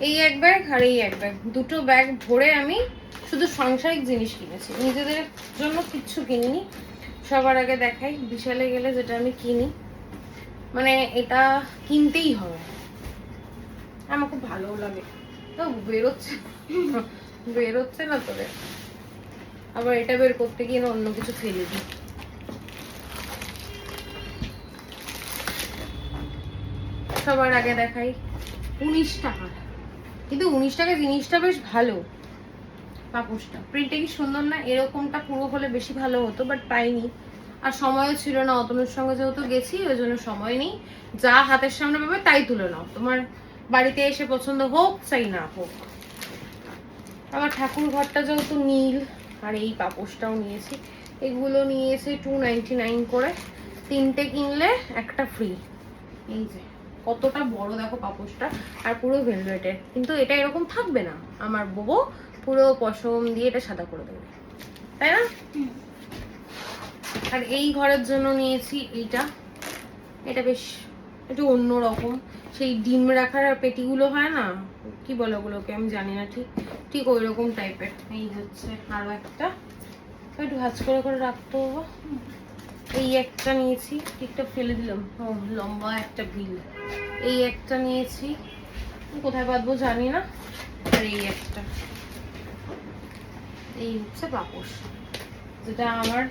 এই এক ব্যাগ আর এই এক ব্যাগ, দুটো ব্যাগ ভরে আমি শুধু সাংসারিক জিনিস কিনেছি, নিজেদের জন্য কিচ্ছু কিনিনি। সবার আগে দেখাই বিশালে গেলে যেটা আমি কিনি, মানে এটা কিনতেই হবে, আমার খুব ভালোও লাগে। তো বেরোচ্ছে না তোরে, আবার এটা বের করতে গিয়ে না অন্য কিছু ফেলে দিই। সবার আগে দেখাই 19 টাকা, কিন্তু 19 টাকা জিনিসটা বেশ ভালো। পাপোশটা প্রিন্টটা কি সুন্দর না? এরকমটা পুরো হলে বেশি ভালো হতো, বাট পাইনি, আর সময়ও ছিল না। অতনুর সঙ্গে যেহেতু গেছি ওই জন্য সময় নেই। যা হাতের সামনে পাবে তাই তুলে নাও, তোমার বাড়িতে এসে পছন্দ হোক চাই না হোক। আমার ঠাকুর ঘরটা যেহেতু নীল, আর এই পাপোশটাও নিয়েছি, এগুলো নিয়েছি 299 করে, 3টে কিনলে একটা ফ্রি। এই যে কতটা বড় দেখো পাপোশটা, আর পুরো ভেলভেটের, কিন্তু এটা এরকম থাকবে না, আমার বউ পুরো পশম দিয়ে এটা সাদা করে দেবে, তাই না? আর এই ঘরের জন্য নিয়েছি এইটা, এটা বেশ একটু অন্যরকম, সেই ডিম রাখার পেটিগুলো হয় না, কি বলে ওগুলোকে আমি জানি না ঠিক, ঠিক ওই রকম টাইপের। এই হচ্ছে আরো একটা, একটু ভাজ করে করে রাখতে হবে। এই একটা নিয়েছি, ঠিকটা ফেলে দিলাম, ও লম্বা একটা বিল। এই একটা নিয়েছি, কোথায় বাঁধবো জানি না। আর এই একটা, এই হচ্ছে পাপোশ, যেটা আমার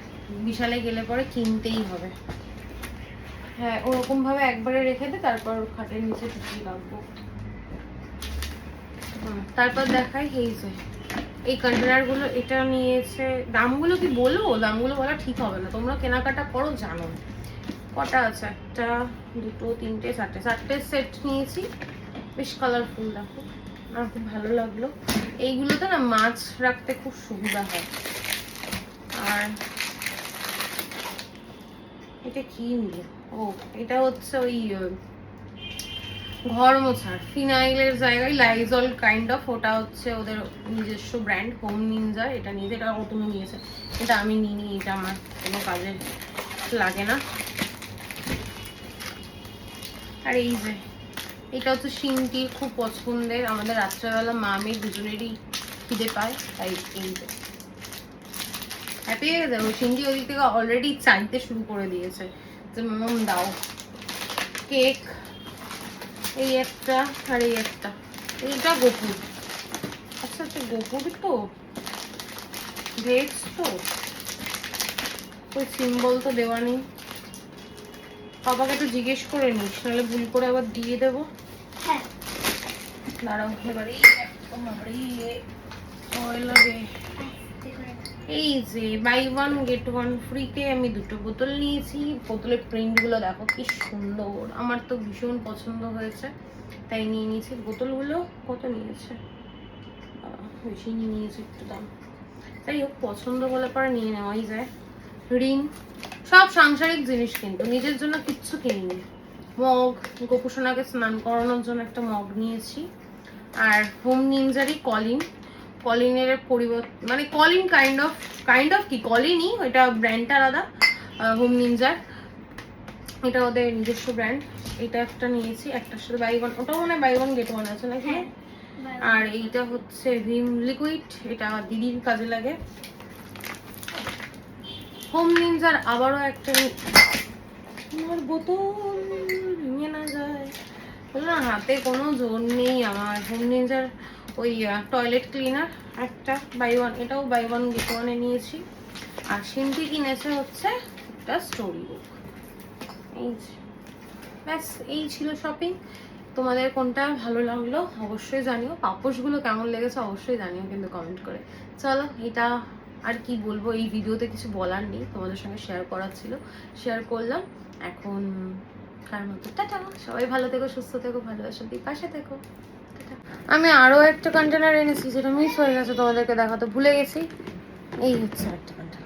বিশালে গেলে পরে কিনতেই হবে। হ্যাঁ, ওরকম ভাবে একবারে রেখে দে, তারপর খাটের নিচে টুকিয়ে রাখবো। তারপর দেখাই এই যে এই কন্টেনার গুলো, এটা নিয়েছে, দামগুলো কি বলবো? দামগুলো বলা ঠিক হবে না, তোমরা কেনাকাটা করো জানো। কটা আছে? একটা, দুটো, তিনটে, চারটে সেট নিয়েছি, বেশ কালারফুল দেখো, আমার খুব ভালো লাগলো। এইগুলোতে না মাছ রাখতে খুব সুবিধা হয়। আর এটা কি নিল? ও, এটা হচ্ছে ওই ঘর মোছার ফিনাইলের জায়গায় লাইজল কাইন্ড অফ, ওটা হচ্ছে ওদের নিজস্ব ব্র্যান্ড, হোম নিনজা। এটা নিয়েছে, এটা অতনু নিয়েছে, এটা আমি নিইনি, এটা আমার কোনো কাজে লাগে না। আর এই যে এটা হচ্ছে সিনটির খুব পছন্দের, আমাদের রাত্রেবেলা মা মেয়ে দুজনেরই খিদে পায়, তাই এই যে হ্যাপি হয়ে যাবে। সিনটি ওই দিক থেকে অলরেডি চাইতে শুরু করে দিয়েছে যে মাম দাও। কেক এই একটা, আর এই একটা, এইটা গোপুর। আচ্ছা আচ্ছা, গোপুর তো দেখছ তো, ওই সিম্বল তো দেওয়া নেই। বাবাকে একটু জিজ্ঞেস করে নিস, নাহলে ভুল করে আবার দিয়ে দেবো। হ্যাঁ দাঁড়াও, এবারে এই যে বাই ওয়ান গেট ওয়ান ফ্রিতে আমি দুটো বোতল নিয়েছি। বোতলের প্রিন্ট গুলো দেখো কি সুন্দর, আমার তো ভীষণ পছন্দ হয়েছে, তাই নিয়ে নিয়েছি। বোতলগুলো কত নিয়েছে? বেশি নিয়ে নিয়েছি একটু দাম, তাই হোক পছন্দ বলে পরে নিয়ে নেওয়াই যায়। রিং, সব সাংসারিক জিনিস, কিন্তু নিজের জন্য কিচ্ছু কিনিনি। মগ, গোপুসোনাকে স্নান করানোর জন্য একটা মগ নিয়েছি। আর হোম নিনজারই কলিনের পরিবর্তন, মানে কলিন কাইন্ড অফ কি কলিনই, ওইটা ব্র্যান্ডটা আলাদা, হোম নিনজার, এটা ওদের নিজস্ব ব্র্যান্ড। এটা একটা নিয়েছি, একটার সাথে বাই ওয়ান, ওটাও মনে হয় বাই ওয়ান গেট ওয়ান আছে নাকি। আর এইটা হচ্ছে ভিম লিকুইড, এটা দিদির কাজে লাগে। হোম নিনজার আবারও একটা বোতল, ভেঙে না যায়, বললাম হাতে কোনো জোর নেই আমার। হোম নিনজার ওই টয়লেট ক্লিনার একটা বাই ওয়ান, এটাও বাই ওয়ান গেট ওয়ানে নিয়েছি। আর সিনটি কিনেছে হচ্ছে একটা স্টোরি বুক। এই ব্যাস, এই ছিল শপিং। তোমাদের কোনটা ভালো লাগলো অবশ্যই জানিও, পাপোশগুলো কেমন লেগেছে অবশ্যই জানিও কিন্তু কমেন্ট করে। চলো, এটা আর কি বলবো, এই ভিডিওতে কিছু বলার নেই, তোমাদের সঙ্গে শেয়ার করার ছিল, শেয়ার করলাম। এখন কার মতো টাটা, সবাই ভালো থেকো, সুস্থ থেকো, ভালোবাসা দিয়ে পাশে থেকো। আমি আরো একটা কন্টেনার এনেছি, যেটা মিস হয়ে গেছে, তোমাদেরকে দেখাতে ভুলে গেছি। এই হচ্ছে একটা কন্টেনার।